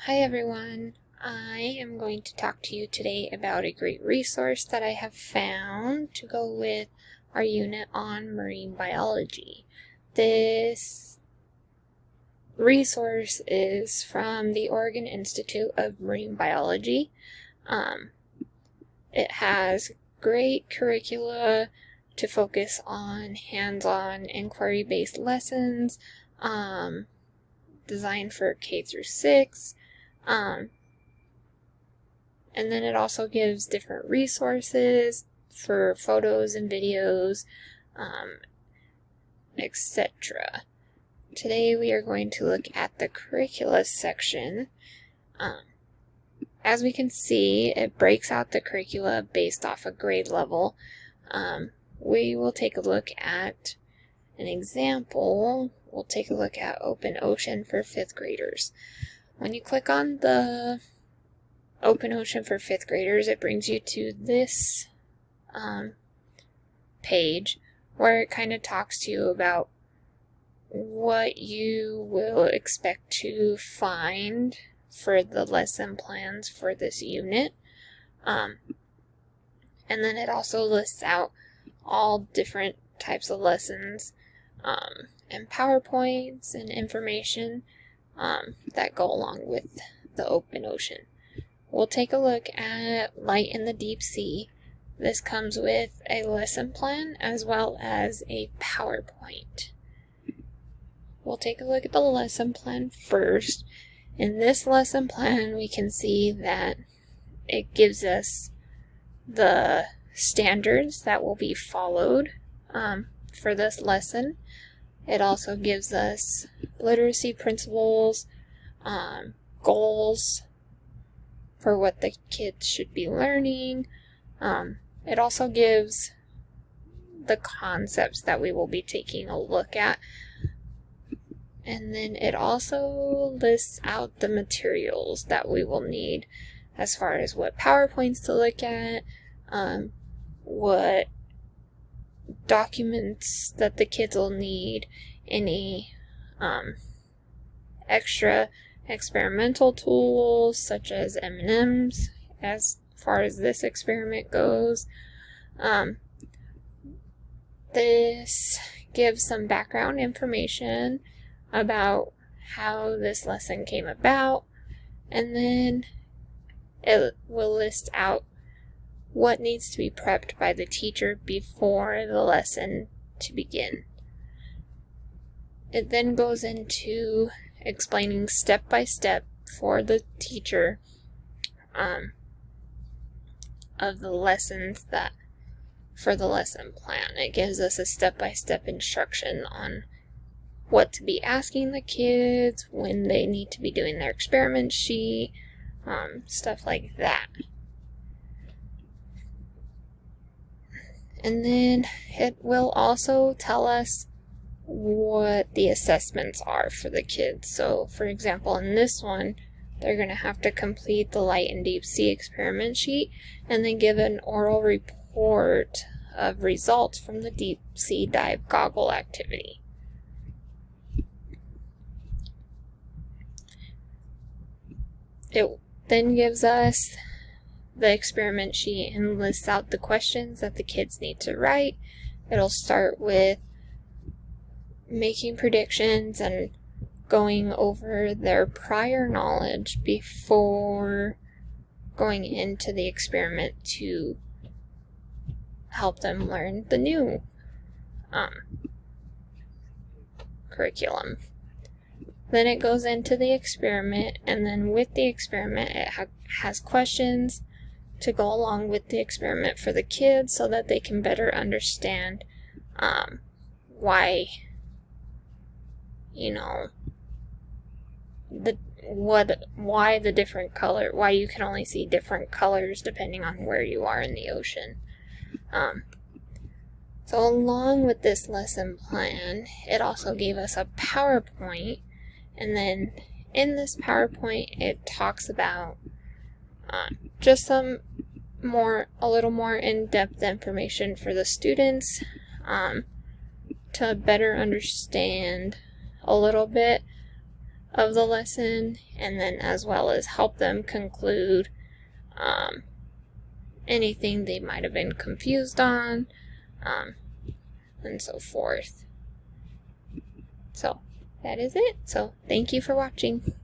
Hi everyone, I am going to talk to you today about a great resource that I have found to go with our unit on marine biology. This resource is from the Oregon Institute of Marine Biology. It has great curricula to focus on hands-on inquiry-based lessons, designed for K through 6. And then it also gives different resources for photos and videos, etc. Today we are going to look at the curricula section. As we can see, it breaks out the curricula based off a grade level. We will take a look at an example. We'll take a look at open ocean for 5th graders. When you click on the open ocean for 5th graders, it brings you to this page where it kind of talks to you about what you will expect to find for the lesson plans for this unit. And then it also lists out all different types of lessons and PowerPoints and information that go along with the open ocean. We'll take a look at light in the deep sea. This comes with a lesson plan as well as a PowerPoint. We'll take a look at the lesson plan first. In this lesson plan, we can see that it gives us the standards that will be followed for this lesson. It also gives us literacy principles, goals for what the kids should be learning. It also gives the concepts that we will be taking a look at. And then it also lists out the materials that we will need as far as what PowerPoints to look at, what documents that the kids will need, any extra experimental tools such as M&Ms as far as this experiment goes. This gives some background information about how this lesson came about, and then it will list out what needs to be prepped by the teacher before the lesson to begin. It then goes into explaining step by step for the teacher of the lessons that for the lesson plan. It gives us a step-by-step instruction on what to be asking the kids, when they need to be doing their experiment sheet, stuff like that. And then it will also tell us what the assessments are for the kids. So, for example, in this one, they're going to have to complete the light and deep sea experiment sheet and then give an oral report of results from the deep sea dive goggle activity. It then gives us the experiment sheet and lists out the questions that the kids need to write. It'll start with making predictions and going over their prior knowledge before going into the experiment to help them learn the new curriculum. Then it goes into the experiment, and then with the experiment it has questions to go along with the experiment for the kids so that they can better understand why, why the different color, why you can only see different colors depending on where you are in the ocean. So along with this lesson plan, it also gave us a PowerPoint, and then in this PowerPoint it talks about just a little more in-depth information for the students to better understand a little bit of the lesson, and then as well as help them conclude anything they might have been confused on, and so forth. So that is it. So thank you for watching.